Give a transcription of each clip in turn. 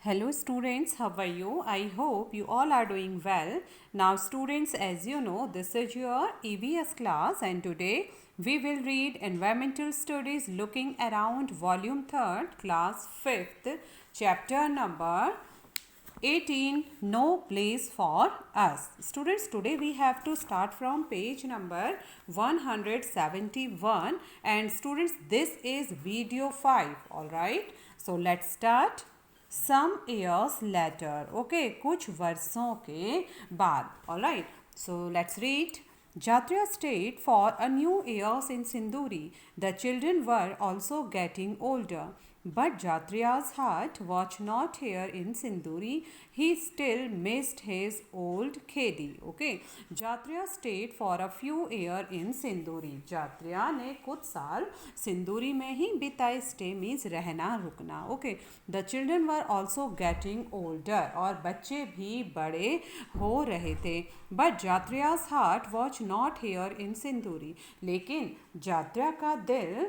Hello students, how are you? I hope you all are doing well. Now students, as you know, this is your EVS class and today we will read Environmental Studies looking around volume 3rd, class 5th, chapter number 18, No Place for Us. Students, today we have to start from page number 171 and students, this is video 5, alright. So let's start. Some years later, okay, कुछ वर्षों के बाद, alright. So let's read. Jatria stayed for a new years in Sinduri. The children were also getting older. But Jatriya's heart was not here in Sinduri. He still missed his old Khedi. Okay. Jatriya stayed for a few years in Sinduri. Jatriya ने कुछ साल सिंदूरी में ही बिताए. Stay means रहना रुकना. Okay. The children were also getting older. और बच्चे भी बड़े हो रहे थे. But Jatriya's heart was not here in Sinduri. लेकिन जात्रिया का दिल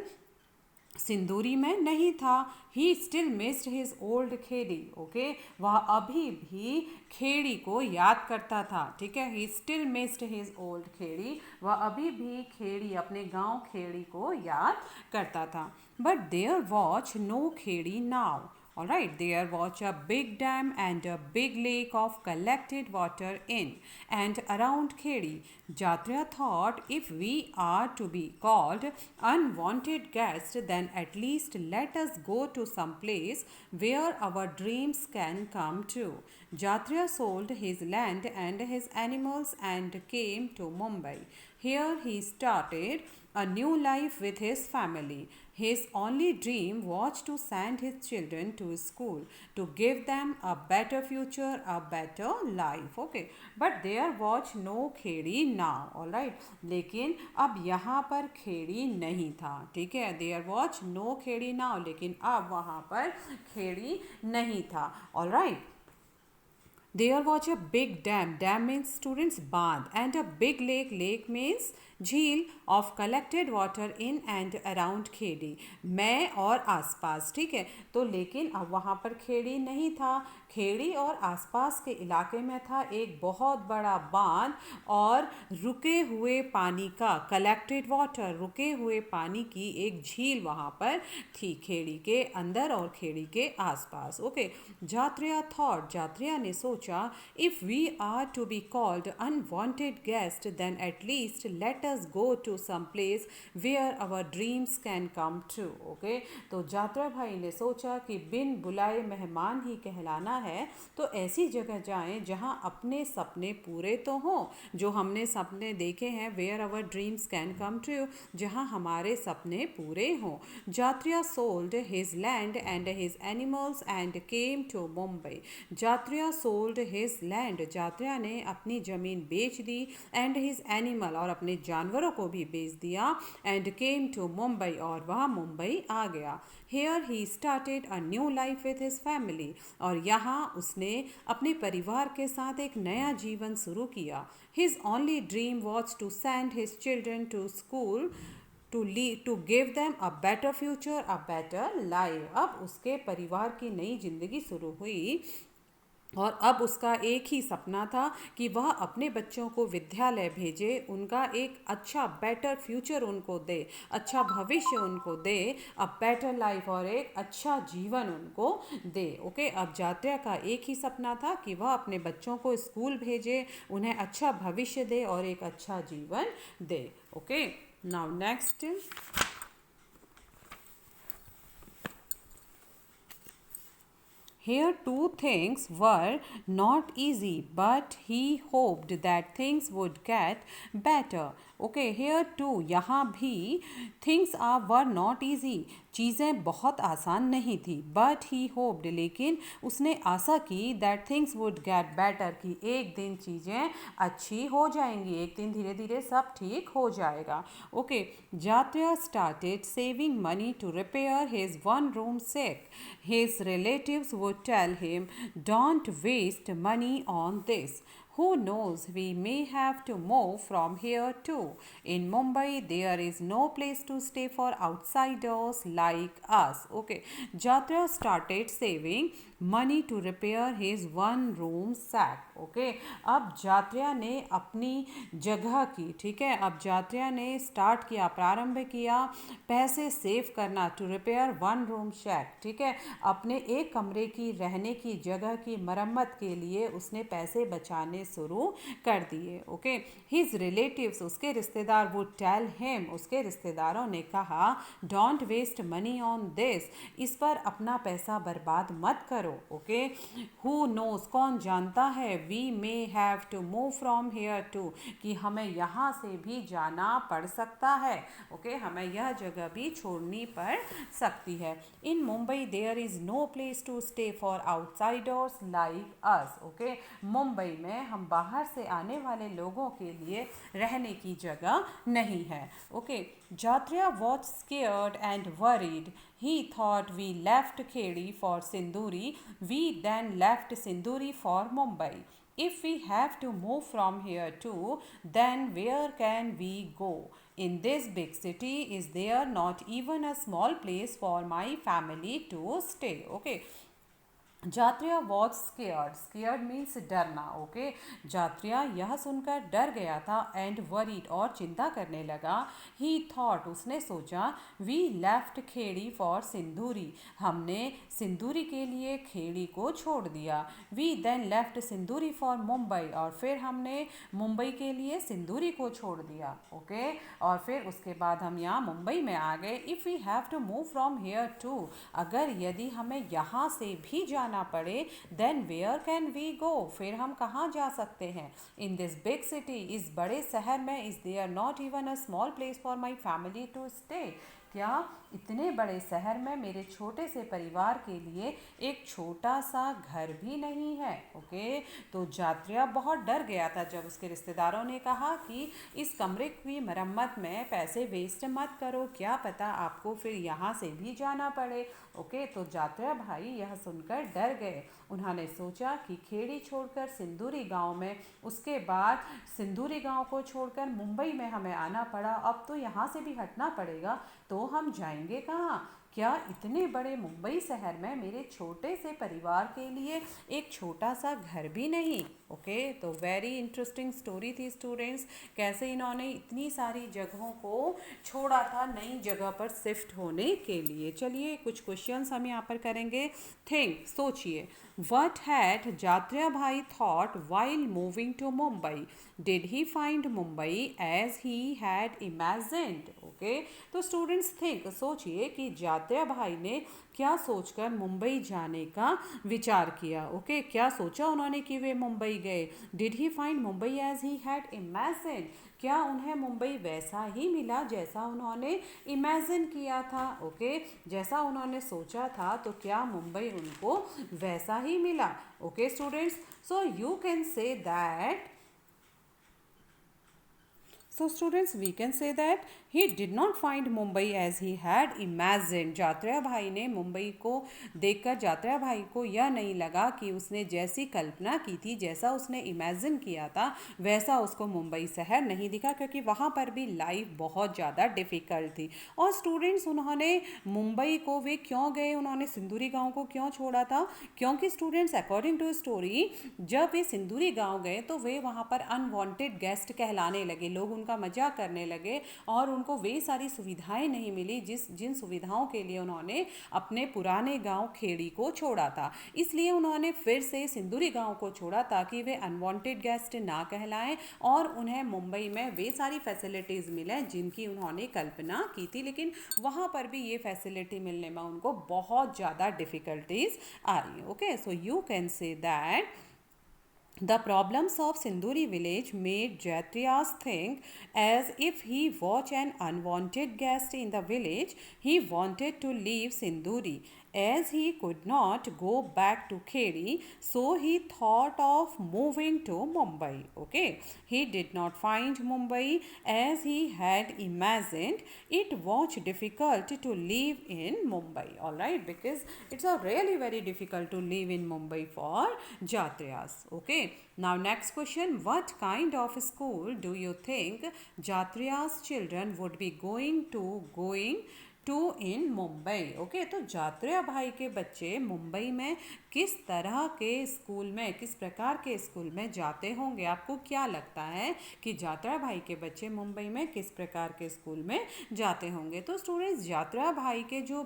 सिंदूरी में नहीं था. He still missed his old Kheri. Okay, वह अभी भी खेड़ी को याद करता था. ठीक है, he still missed his old Kheri. वह अभी भी खेड़ी, अपने गांव खेड़ी को याद करता था. But there was no Kheri now. Alright, there was a big dam and a big lake of collected water in and around Khedi. Jatriya thought, if we are to be called unwanted guests, then at least let us go to some place where our dreams can come true. Jatriya sold his land and his animals and came to Mumbai. Here he started a new life with his family. His only dream was to send his children to school, to give them a better future, a better life. Okay, but there was no Kheri now. All right, लेकिन अब यहाँ पर खेड़ी नहीं था. ठीक है, there was no Kheri now, लेकिन अब वहाँ पर खेड़ी नहीं था. All right. There was a big dam. Dam means students बांध. And a big lake. Lake means झील of collected water in and around Khedi. में और आसपास. ठीक है, तो लेकिन अब वहाँ पर खेड़ी नहीं था. खेड़ी और आसपास के इलाके में था एक बहुत बड़ा बांध और रुके हुए पानी का, कलेक्टेड वाटर, रुके हुए पानी की एक झील वहाँ पर थी, खेड़ी के अंदर और खेड़ी के आसपास. Okay, जात्रिया thought. जात्रिया ने सोचा, if we are to be called unwanted guest then at least let us go to some place where our dreams can come true. Okay, तो जात्रा भाई ने सोचा कि बिन बुलाए मेहमान ही कहलाना है, तो ऐसी जगह जाएं जहां अपने सपने पूरे तो हों, जो हमने सपने देखे हैं, where our dreams can come true, जहां हमारे सपने पूरे हों. Jatriya sold his land and his animals and came to Mumbai. Jatriya sold his land. Jatriya ने अपनी ज़मीन बेच दी. एंड हिज एनिमल, और अपने जानवरों को भी बेच दिया. एंड केम टू मुंबई, और वह मुंबई आ गया. Here he started a new life with his family. और यहाँ उसने अपने परिवार के साथ एक नया जीवन शुरू किया. His only dream was to send his children to school to give them a better future, a better life. अब उसके परिवार की नई जिंदगी शुरू हुई और अब उसका एक ही सपना था कि वह अपने बच्चों को विद्यालय भेजे, उनका एक अच्छा बेटर फ्यूचर उनको दे, अच्छा भविष्य उनको दे, अ बेटर लाइफ, और एक अच्छा जीवन उनको दे. ओके, अब जात्रिया का एक ही सपना था कि वह अपने बच्चों को स्कूल भेजे, उन्हें अच्छा भविष्य दे और एक अच्छा जीवन दे. Okay, now next. Here two things were not easy, but he hoped that things would get better. Okay, here too, यहाँ भी things were not easy. चीज़ें बहुत आसान नहीं थी. But he hoped, लेकिन उसने आशा की, that things would get better, कि एक दिन चीज़ें अच्छी हो जाएंगी, एक दिन धीरे धीरे सब ठीक हो जाएगा. Okay, Jatria started saving money to repair his one room sick. His relatives would tell him, don't waste money on this. Who knows, we may have to move from here too. In Mumbai, there is no place to stay for outsiders like us. Okay, Jatra started saving money to repair his one room shack. Okay, अब जात्रिया ने अपनी जगह की, ठीक है, अब जात्रिया ने start किया, प्रारंभ किया पैसे सेव करना टू रिपेयर वन रूम शैक, ठीक है, अपने एक कमरे की रहने की जगह की मरम्मत के लिए उसने पैसे बचाने शुरू कर दिए. ओके, हिज रिलेटिव्स, उसके रिश्तेदार, वुड टेल हिम, उसके रिश्तेदारों ने कहा, don't waste money on this, इस पर अपना पैसा बर्बाद मत करो. ओके, हु नोज, कौन जानता है, we may have to move from here to, कि हमें यहाँ से भी जाना पड़ सकता है. ओके, हमें यह जगह भी छोड़नी पड़ सकती है. In Mumbai there is no place to stay for outsiders like us. Okay, Mumbai में हम बाहर से आने वाले लोगों के लिए रहने की जगह नहीं है. Okay, Jatriya was scared and worried. He thought we left Khedi for Sinduri. We then left Sinduri for Mumbai. If we have to move from here too, then where can we go? In this big city, is there not even a small place for my family to stay? Okay. Jatriya was scared, scared means डरना. Okay, Jatriya यह सुनकर डर गया था, and worried, और चिंता करने लगा. ही थॉट, उसने सोचा, वी लेफ्ट खेड़ी फॉर सिंदूरी, हमने सिंदूरी के लिए खेड़ी को छोड़ दिया. वी देन लेफ्ट सिंदूरी फॉर मुंबई, और फिर हमने मुंबई के लिए सिंदूरी को छोड़ दिया. ओके, और फिर उसके बाद हम यहाँ मुंबई में आ गए. If we have to move from here to, अगर यदि हमें यहाँ से भी जाना पड़े, then where can we go, फिर हम कहाँ जा सकते हैं. इन दिस बिग सिटी, इस बड़े शहर में, is there not even a small place for my family to stay, क्या इतने बड़े शहर में मेरे छोटे से परिवार के लिए एक छोटा सा घर भी नहीं है. ओके, तो जात्रिया बहुत डर गया था जब उसके रिश्तेदारों ने कहा कि इस कमरे की मरम्मत में पैसे वेस्ट मत करो, क्या पता आपको फिर यहाँ से भी जाना पड़े. ओके, तो जात्रिया भाई यह सुनकर डर गए. उन्होंने सोचा कि खेड़ी छोड़कर सिंदूरी गांव में, उसके बाद सिंदूरी गांव को छोड़कर मुंबई में हमें आना पड़ा, अब तो यहाँ से भी हटना पड़ेगा, तो हम जाएंगे कहाँ. क्या इतने बड़े मुंबई शहर में मेरे छोटे से परिवार के लिए एक छोटा सा घर भी नहीं. ओके, तो वेरी इंटरेस्टिंग स्टोरी थी स्टूडेंट्स, कैसे इन्होंने इतनी सारी जगहों को छोड़ा था नई जगह पर शिफ्ट होने के लिए. चलिए कुछ क्वेश्चंस हम यहाँ पर करेंगे. थिंक, सोचिए. What had Jatria Bhai thought while moving to Mumbai? Did he find Mumbai as he had imagined? Okay, तो स्टूडेंट्स थिंक, सोचिए कि जात्रिया भाई ने क्या सोचकर मुंबई जाने का विचार किया. ओके, क्या सोचा उन्होंने कि वे मुंबई गए. Did he find Mumbai as he had imagined, क्या उन्हें मुंबई वैसा ही मिला जैसा उन्होंने इमेजिन किया था. ओके, जैसा उन्होंने सोचा था, तो क्या मुंबई उनको वैसा ही मिला. Okay students, so you can say that, so students we can say that he did not find Mumbai as he had imagined. जात्रिया भाई ने मुंबई को देखकर जात्रिया भाई को यह नहीं लगा कि उसने जैसी कल्पना की थी, जैसा उसने इमेजिन किया था, वैसा उसको मुंबई शहर नहीं दिखा, क्योंकि वहाँ पर भी लाइफ बहुत ज़्यादा डिफ़िकल्ट थी. और स्टूडेंट्स उन्होंने मुंबई को वे क्यों गए, उन्होंने सिंदूरी गाँव को क्यों छोड़ा था, क्योंकि स्टूडेंट्स अकॉर्डिंग टू स्टोरी जब वे सिंदूरी गाँव गए तो वे वहाँ पर अनवांटेड गेस्ट कहलाने लगे, लोग उनका मजाक करने लगे और उनको वे सारी सुविधाएं नहीं मिली जिन सुविधाओं के लिए उन्होंने अपने पुराने गांव खेड़ी को छोड़ा था. इसलिए उन्होंने फिर से सिंदूरी गांव को छोड़ा ताकि वे अनवांटेड गेस्ट ना कहलाएं और उन्हें मुंबई में वे सारी फैसिलिटीज़ मिलें जिनकी उन्होंने कल्पना की थी, लेकिन वहाँ पर भी ये फैसिलिटी मिलने में उनको बहुत ज़्यादा डिफ़िकल्टीज आ रही हैं. Okay, so you can say that the problems of Sinduri village made Jaitriyas think as if he was an unwanted guest in the village. He wanted to leave Sinduri as he could not go back to Kheri, so he thought of moving to Mumbai. Okay, he did not find Mumbai as he had imagined. It was difficult to live in Mumbai. All right, because it's a really very difficult to live in Mumbai for Jatriyas. Okay, now next question, what kind of school do you think Jatriya's children would be going to in Mumbai. Okay, तो जात्रिया भाई के बच्चे मुंबई में किस तरह के school में, किस प्रकार के स्कूल में जाते होंगे? आपको क्या लगता है कि जात्रिया भाई के बच्चे मुंबई में किस प्रकार के स्कूल में जाते होंगे? तो स्टूडेंट्स, जात्रिया भाई के जो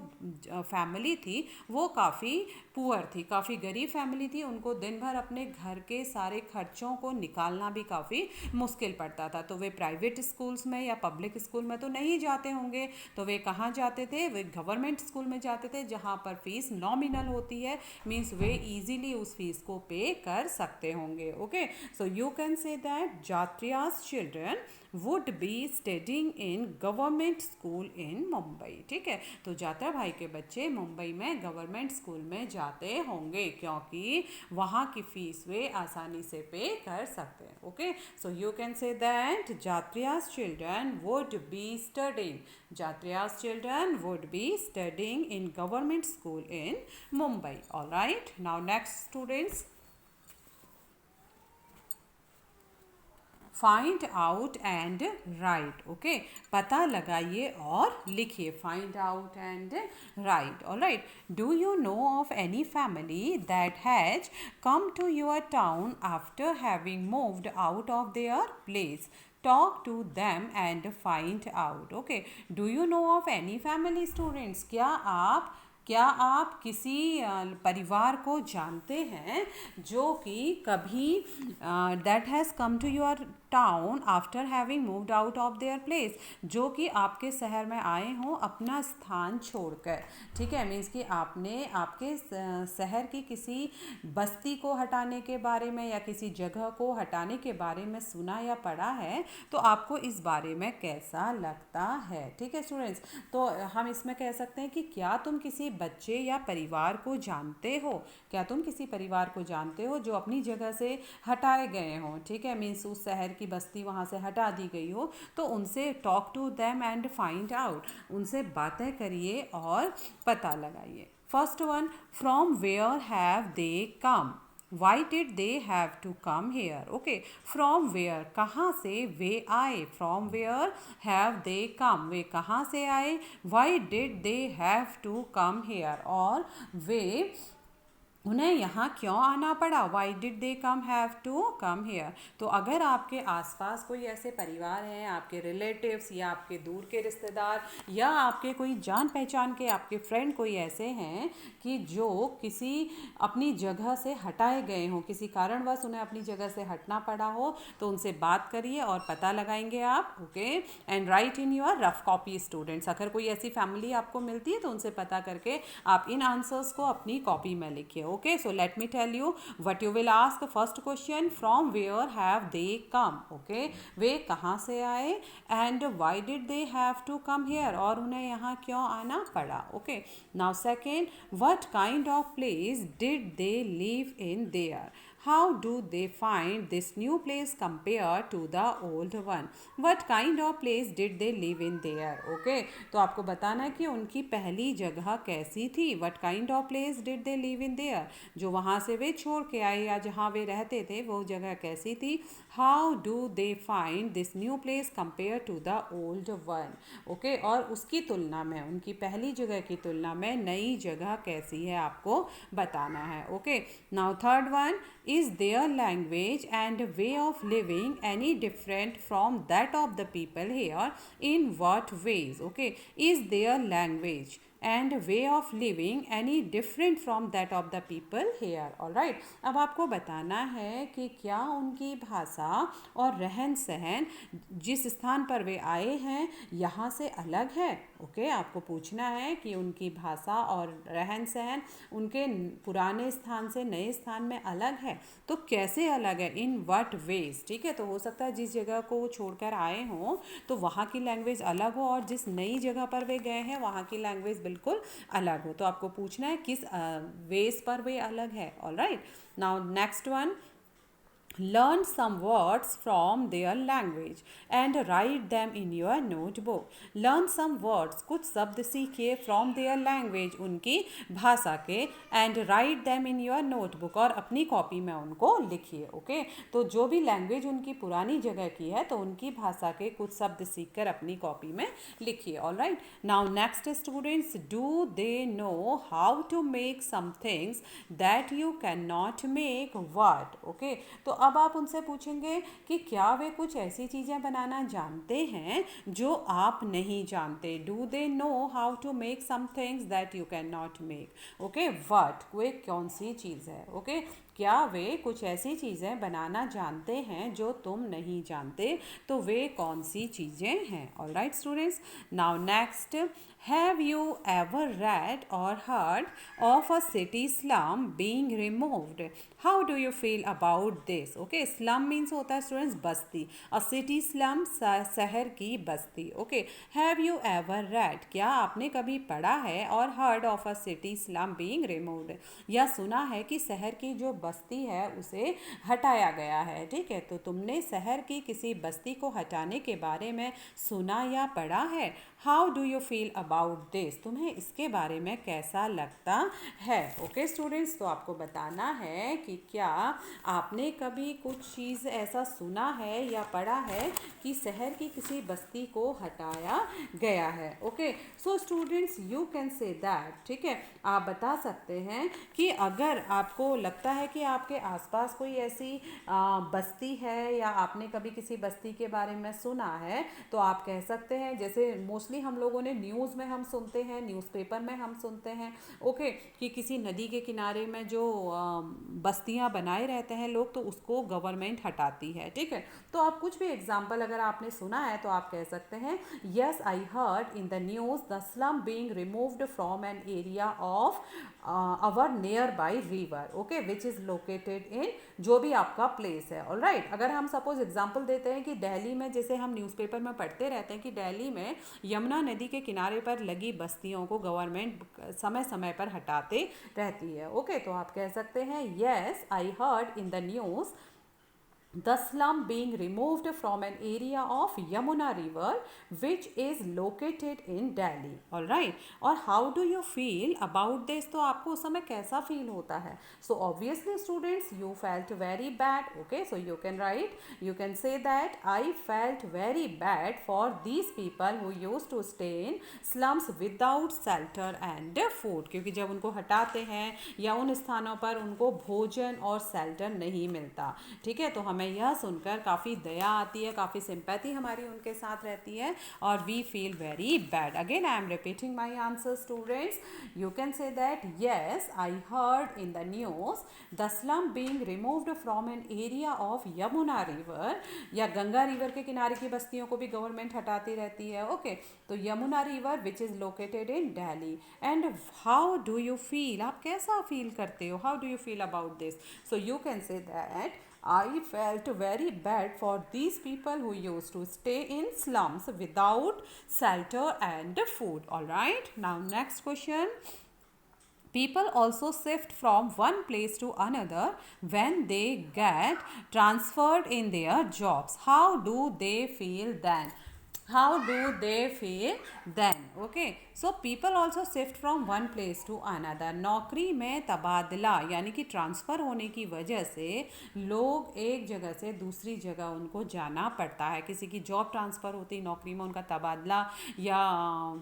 फैमिली थी वो काफ़ी पुअर थी, काफ़ी गरीब फैमिली थी. उनको दिन भर अपने घर के सारे खर्चों को निकालना भी काफ़ी मुश्किल पड़ता था. तो वे प्राइवेट स्कूल्स में या पब्लिक स्कूल में तो नहीं जाते होंगे. तो वे कहाँ जाते थे? वे गवर्नमेंट स्कूल में जाते थे, जहाँ पर फीस नॉमिनल होती है. मीन्स वे इजीली उस फीस को पे कर सकते होंगे. Okay, so you can say that Jatriya's children would be studying in government school in Mumbai. ठीक है, तो जात्रिया भाई के बच्चे मुंबई में गवर्नमेंट स्कूल में जाते होंगे क्योंकि वहाँ की फीस वे आसानी से पे कर सकते हैं. Okay, so you can say that Jatriya's children would be studying, Jatriya's children would be studying in government school in Mumbai. All right. Now next, students, find out and write. Okay, पता लगाइए और लिखिए. Find out and write. All right. Do you know of any family that has come to your town after having moved out of their place? Talk to them and find out. Okay, do you know of any family, students? क्या आप किसी परिवार को जानते हैं जो कि कभी that has come to your town after having moved out of their place, जो कि आपके शहर में आए हों अपना स्थान छोड़कर. ठीक है, मीन्स कि आपने आपके शहर की किसी बस्ती को हटाने के बारे में या किसी जगह को हटाने के बारे में सुना या पढ़ा है, तो आपको इस बारे में कैसा लगता है? ठीक है स्टूडेंट्स, तो हम इसमें कह सकते हैं कि क्या तुम किसी बच्चे या परिवार को जानते हो? क्या तुम किसी परिवार को जानते हो जो अपनी जगह से हटाए गए हों? ठीक है, मीन्स उस शहर की बस्ती वहाँ से हटा दी गई हो, तो उनसे talk to them and find out, उनसे बातें करिए और पता लगाइए. First one, from where have they come. Why did they have to come here? Okay, from where, कहाँ से वे आए? From where have they come? वे कहाँ से आए? Why did they have to come here? और वे उन्हें यहाँ क्यों आना पड़ा? Why did they come have to come here. तो अगर आपके आसपास कोई ऐसे परिवार हैं, आपके रिलेटिव्स या आपके दूर के रिश्तेदार या आपके कोई जान पहचान के आपके फ्रेंड कोई ऐसे हैं कि जो किसी अपनी जगह से हटाए गए हों, किसी कारणवश उन्हें अपनी जगह से हटना पड़ा हो, तो उनसे बात करिए और पता लगाएंगे आप. Okay, and right in your rough copy students. अगर कोई ऐसी फैमिली आपको मिलती है तो उनसे पता करके आप इन आंसर्स को अपनी कॉपी में लिखिए. Okay, so let me tell you what you will ask. First question, from where have they come? Okay, वे कहाँ से आए and why did they have to come here? और उन्हें यहाँ क्यों आना पड़ा? Okay, now second, what kind of place did they live in there? How do they find this new place compared to the old one? What kind of place did they live in there? Okay, तो आपको बताना है कि उनकी पहली जगह कैसी थी. What kind of place did they live in there? जो वहाँ से वे छोड़ के आए या जहाँ वे रहते थे वो जगह कैसी थी. How do they find this new place compared to the old one? Okay, और उसकी तुलना में, उनकी पहली जगह की तुलना में नई जगह कैसी है आपको बताना है. Okay, now third one, is their language and way of living any different from that of the people here? In what ways? Okay, is their language and way of living any different from that of the people here? all right, अब आपको बताना है कि क्या उनकी भाषा और रहन सहन जिस स्थान पर वे आए हैं यहाँ से अलग है. ओके आपको पूछना है कि उनकी भाषा और रहन सहन उनके पुराने स्थान से नए स्थान में अलग है, तो कैसे अलग है, इन व्हाट वेज। ठीक है, तो हो सकता है जिस जगह को वो छोड़कर आए हों तो वहाँ की लैंग्वेज अलग हो और जिस नई जगह पर वे गए हैं वहाँ की लैंग्वेज बिल्कुल अलग हो। तो आपको पूछना है किस वेज पर वे अलग है। Alright, now next one, learn some words from their language and write them in your notebook। learn some words, कुछ शब्द सीखिए from their language, उनकी भाषा के, and write them in your notebook, और अपनी कॉपी में उनको लिखिए। ओके, तो जो भी लैंग्वेज उनकी पुरानी जगह की है तो उनकी भाषा के कुछ शब्द सीखकर अपनी कॉपी में लिखिए। Alright, now next students, do they know how to make some things that you can not make what. Okay, तो अब आप उनसे पूछेंगे कि क्या वे कुछ ऐसी चीज़ें बनाना जानते हैं जो आप नहीं जानते। Do they know how to make some things that you can not make. Okay, what, वे कौन सी चीज़ है। ओके, क्या वे कुछ ऐसी चीज़ें बनाना जानते हैं जो तुम नहीं जानते, तो वे कौन सी चीज़ें हैं। Alright students, now next, have you ever read or heard of a city slum being removed. How do you feel about this. Okay, slum means होता है स्टूडेंट्स बस्ती, अ सिटी स्लम शहर की बस्ती। Okay, have you ever red, क्या आपने कभी पढ़ा है, और heard of a city slum being removed, या सुना है कि शहर की जो बस्ती है उसे हटाया गया है। ठीक है, तो तुमने शहर की किसी बस्ती को हटाने के बारे में सुना या पढ़ा है। How do you feel about this, तुम्हें इसके बारे में कैसा लगता है। ओके स्टूडेंट्स, तो आपको बताना है कि क्या आपने कभी कुछ चीज़ ऐसा सुना है या पढ़ा है कि शहर की किसी बस्ती को हटाया गया है। Okay, so students you can say that. ठीक है, आप बता सकते हैं कि अगर आपको लगता है कि आपके आसपास कोई ऐसी बस्ती है या आपने कभी किसी बस्ती के बारे में सुना है, तो आप कह सकते हैं, जैसे मोस्टली हम लोगों ने न्यूज़ में हम सुनते हैं, न्यूज़पेपर में हम सुनते हैं। ओके, कि किसी नदी के किनारे में जो बस्तियां बनाए रहते हैं लोग, तो उसको गवर्नमेंट हटाती है। ठीक है, तो आप कुछ भी एग्जाम्पल अगर आपने सुना है तो आप कह सकते हैं, yes I heard in the news the slum being removed from an area of our near by river. Okay, which is located in, जो भी आपका प्लेस है। ऑलराइट, अगर हम सपोज एग्जांपल देते हैं कि दिल्ली में, जैसे हम न्यूज़पेपर में पढ़ते रहते हैं कि दिल्ली में यमुना नदी के किनारे पर लगी बस्तियों को गवर्नमेंट समय समय पर हटाते रहती है। ओके, तो आप कह सकते हैं, yes I heard in the news the slum being removed from an area of Yamuna river which is located in Delhi। all right, और how do you feel about this, तो आपको उस समय कैसा फील होता है। so obviously students you felt very bad। okay, so you can write, you can say that I felt very bad for these people who used to stay in slums without shelter and food, क्योंकि जब उनको हटाते हैं या उन स्थानों पर उनको भोजन और शेल्टर नहीं मिलता। ठीक है, तो हमें यह सुनकर काफ़ी दया आती है, काफ़ी सिंपैथी हमारी उनके साथ रहती है, और we feel very bad. Again I am repeating my answer students, you can say that yes I heard in the news the slum being removed from an area of Yamuna river, या Ganga river के किनारे की बस्तियों को भी government हटाती रहती है। Okay, तो Yamuna river which is located in Delhi. And how do you feel, आप कैसा फील करते हो, how do you feel about this. So you can say that I felt very bad for these people who used to stay in slums without shelter and food। all right, now next question, people also shift from one place to another when they get transferred in their jobs। how do they feel then, how do they feel then। okay, so people also shift from one place to another। नौकरी में तबादला यानी कि transfer होने की वजह से लोग एक जगह से दूसरी जगह उनको जाना पड़ता है। किसी की जॉब ट्रांसफ़र होती है, नौकरी में उनका तबादला या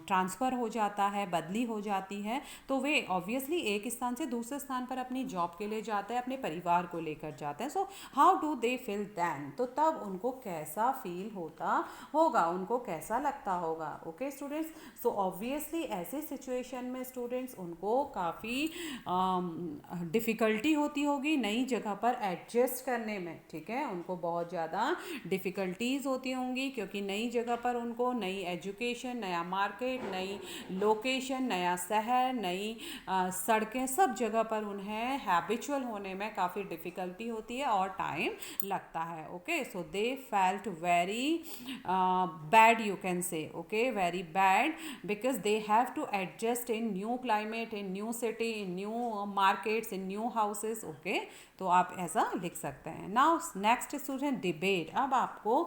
ट्रांसफ़र हो जाता है, बदली हो जाती है, तो वे ऑब्वियसली एक स्थान से दूसरे स्थान पर अपनी जॉब के लिए जाते हैं, अपने परिवार को लेकर जाते हैं। So how do they feel then, तो तब उनको कैसा फील होता होगा, उनको कैसा लगता होगा। Okay students, so obviously obviously ऐसे सिचुएशन में स्टूडेंट्स उनको काफ़ी डिफ़िकल्टी होती होगी नई जगह पर एडजस्ट करने में, ठीक है, उनको बहुत ज़्यादा डिफ़िकल्टीज़ होती होंगी क्योंकि नई जगह पर उनको नई एजुकेशन, नया मार्केट, नई लोकेशन, नया शहर, नई सड़कें, सब जगह पर उन्हें हैबिचुअल होने में काफ़ी डिफ़िकल्टी होती है और टाइम लगता है. Okay, so they felt very bad, you can say, okay, very bad, because they have to adjust in new climate, in new city, in new markets, in new houses. Okay, तो आप ऐसा लिख सकते हैं. Now next student debate. अब आपको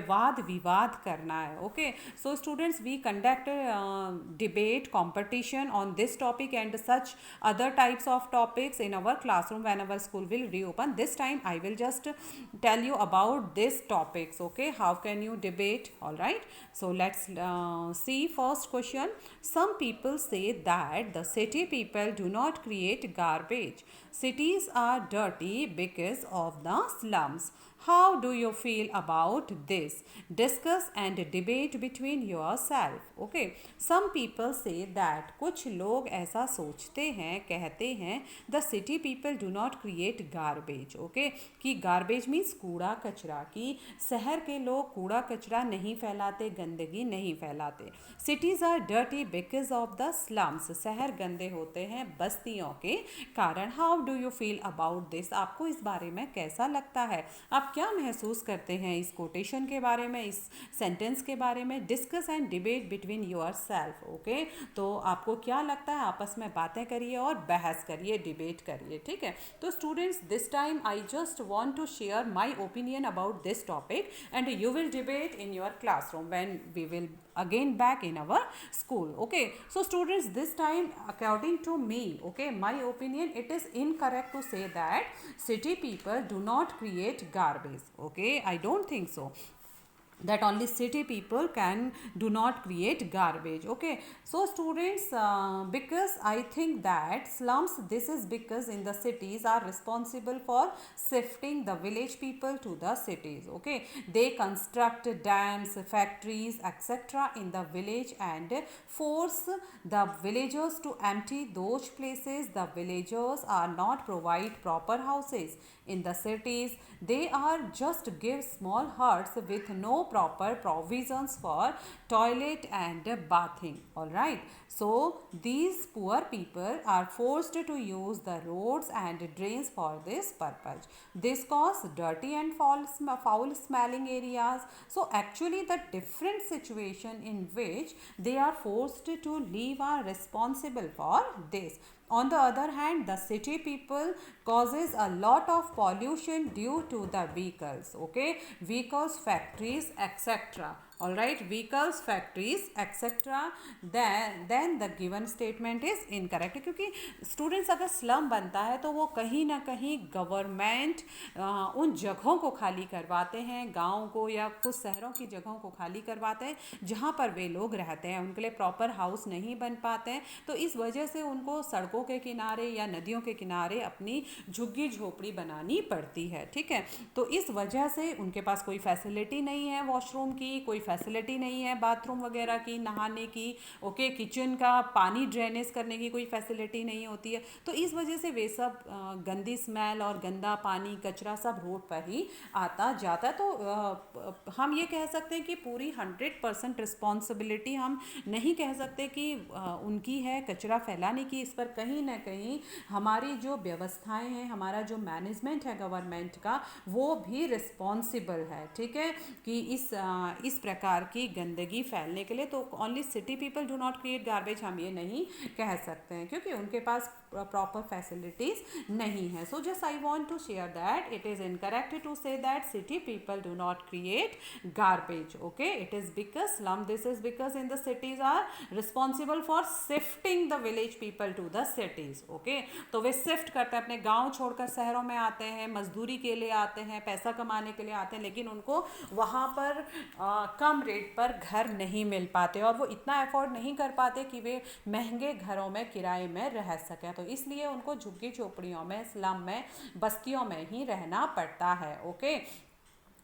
वाद विवाद करना है. Okay, so students we conduct debate competition on this topic and such other types of topics in our classroom whenever school will reopen. This time I will just tell you about these topics. Okay, how can you debate? All right, so let's see first question. Some people say that the city people do not create garbage. Cities are dirty because of the slums. How do you feel about this? Discuss and debate between yourself. Okay, some people say that कुछ लोग ऐसा सोचते हैं, कहते हैं the city people do not create garbage. Okay, कि garbage means कूड़ा कचरा, कि शहर के लोग कूड़ा कचरा नहीं फैलाते, गंदगी नहीं फैलाते. Cities are dirty because of the slums. शहर गंदे होते हैं बस्तियों के कारण. How do you feel about this? आपको इस बारे में कैसा लगता है? आप क्या महसूस करते हैं इस कोटेशन के बारे में, इस सेंटेंस के बारे में? Discuss and debate between your self. Okay, तो आपको क्या लगता है? आपस में बातें करिए और बहस करिए, डिबेट करिए. ठीक है, तो students this time I just want to share my opinion about this topic and you will debate in your classroom when we will again back in our school. Okay, so students, this time according to me, okay, my opinion, it is incorrect to say that city people do not create garbage. Okay, I don't think so that only city people can do not create garbage. Okay, so students, because I think that slums, this is because in the cities are responsible for shifting the village people to the cities. Okay, they construct dams, factories, etc. in the village and force the villagers to empty those places. The villagers are not provide proper houses. In the cities, they are just give small huts with no proper provisions for toilet and bathing. All right, so these poor people are forced to use the roads and drains for this purpose. This cause dirty and foul smelling areas. So actually the different situation in which they are forced to live are responsible for this. On the other hand, the city people causes a lot of pollution due to the vehicles. Okay, vehicles, factories, etc. All right, vehicles, factories, etc. Then the given statement is incorrect. क्योंकि students अगर slum बनता है तो वो कहीं ना कहीं government उन जगहों को खाली करवाते हैं, गाँव को या कुछ शहरों की जगहों को खाली करवाते हैं जहाँ पर वे लोग रहते हैं. उनके लिए प्रॉपर हाउस नहीं बन पाते हैं, तो इस वजह से उनको सड़कों के किनारे या नदियों के किनारे अपनी झुग्गी झोपड़ी बनानी पड़ती है. ठीक है, तो इस वजह से उनके पास कोई फैसिलिटी नहीं है वॉशरूम की, कोई फैसिलिटी नहीं है बाथरूम वगैरह की, नहाने की. ओके, किचन का पानी ड्रेनेज करने की कोई फैसिलिटी नहीं होती है. तो इस वजह से वे सब गंदी स्मेल और गंदा पानी, कचरा सब रोड पर ही आता जाता है. तो हम ये कह सकते हैं कि पूरी 100% रिस्पॉन्सिबिलिटी हम नहीं कह सकते कि उनकी है कचरा फैलाने की. इस पर कहीं ना कहीं हमारी जो व्यवस्थाएं हैं, हमारा जो मैनेजमेंट है गवर्नमेंट का, वो भी रिस्पॉन्सिबल है. ठीक है, कि इस प्रकार की गंदगी फैलने के लिए. तो only city people do not create garbage हम ये नहीं कह सकते हैं क्योंकि उनके पास प्रॉपर फैसिलिटीज नहीं है. So just I want to share that it is incorrect to say that city people do not create garbage. Okay, it is because slum, this is because in the cities are responsible for shifting the village people to the cities. Okay, तो वे shift करते हैं, अपने गाँव छोड़कर शहरों में आते हैं, मजदूरी के लिए आते हैं, पैसा कमाने के लिए आते हैं, लेकिन उनको वहाँ पर कम रेट पर घर नहीं मिल पाते और वो इतना अफोर्ड नहीं कर पाते कि वे महंगे घरों में किराए में रह सकें. तो इसलिए उनको झुग्गी झोपड़ियों में, स्लम में, बस्तियों में ही रहना पड़ता है. Okay,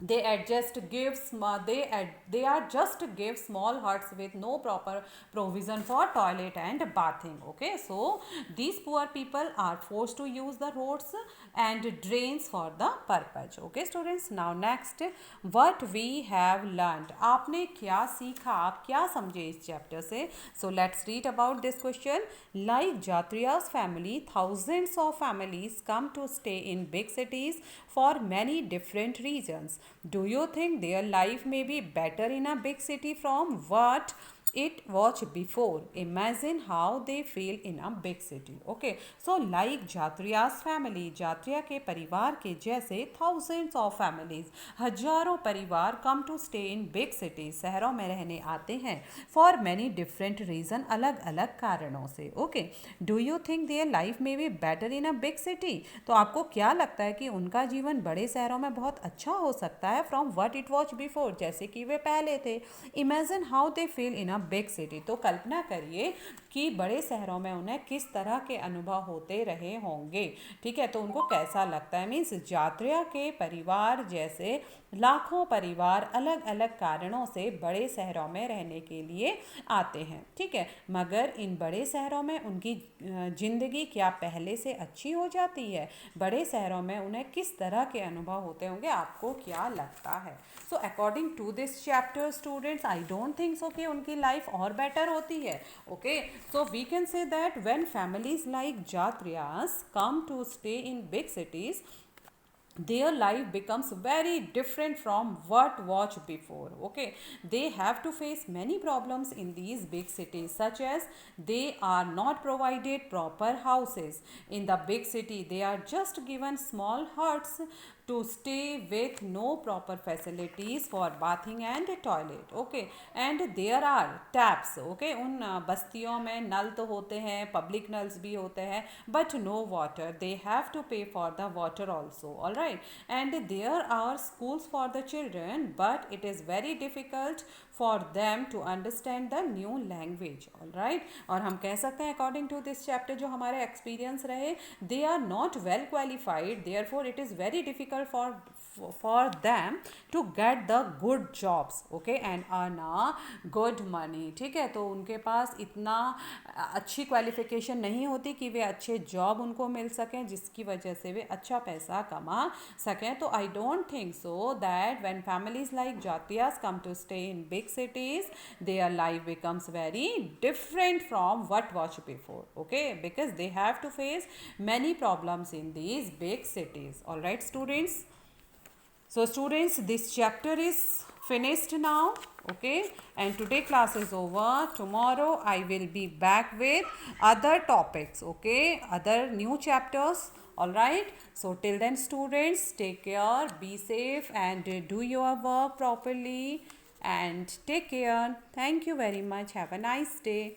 they adjust gives they are just give small huts with no proper provision for toilet and bathing. Okay, so these poor people are forced to use the roads and drains for the purpose. Okay students, now next, what we have learned, आपने क्या सीखा, आप क्या समझे इस chapter से. So let's read about this question. Like Jatriya's family, thousands of families come to stay in big cities for many different reasons. Do you think their life may be better in a big city from what it was before? Imagine how they feel in a big city. Okay, so like Jatriya's family, Jatriya के परिवार के जैसे thousands of families, हजारों परिवार come to stay in big cities, शहरों में रहने आते हैं for many different reason, अलग अलग कारणों से. Okay, do you think their life may be better in a big city? तो आपको क्या लगता है कि उनका जीवन बड़े शहरों में बहुत अच्छा हो सकता है from what it was before, जैसे कि वे पहले थे. Imagine how they feel in a big city, तो कल्पना करिए कि बड़े शहरों में उन्हें किस तरह के अनुभव होते रहे होंगे. ठीक है, तो उनको कैसा लगता है. मीन्स जात्रिया के परिवार जैसे लाखों परिवार अलग अलग कारणों से बड़े शहरों में रहने के लिए आते हैं. ठीक है, मगर इन बड़े शहरों में उनकी ज़िंदगी क्या पहले से अच्छी हो जाती है? बड़े शहरों में उन्हें किस तरह के अनुभव होते होंगे, आपको क्या लगता है? So according to this chapter students, I don't think so कि उनकी लाइफ और बेटर होती है. Okay, so we can say that when families like Jatriyas come to stay in big cities, their life becomes very different from what was before. Okay, they have to face many problems in these big cities, such as they are not provided proper houses. In the big city they are just given small huts to stay with no proper facilities for bathing and toilet. Okay, and there are taps. Okay, उन बस्तियों में नल तो होते हैं, public nulls भी होते हैं, but no water. They have to pay for the water also. All right, and there are schools for the children, but it is very difficult for them to understand the new language. All right, और हम कह सकते हैं according to this chapter जो हमारे experience रहे, they are not well qualified, therefore it is very difficult for them to get the good jobs. Okay, and earn a good money. ठीक है, तो उनके पास इतना अच्छी क्वालिफिकेशन नहीं होती कि वे अच्छे जॉब उनको मिल सकें जिसकी वजह से वे अच्छा पैसा कमा सकें. तो I don't think so that when families like Jatriyas come to stay in big cities, their life becomes very different from what was before. Okay, because they have to face many problems in these big cities. All right students, so students, this chapter is finished now. Okay, and today class is over. Tomorrow I will be back with other topics. Okay, other new chapters. All right, so till then students, take care, be safe, and do your work properly, and take care. Thank you very much. Have a nice day.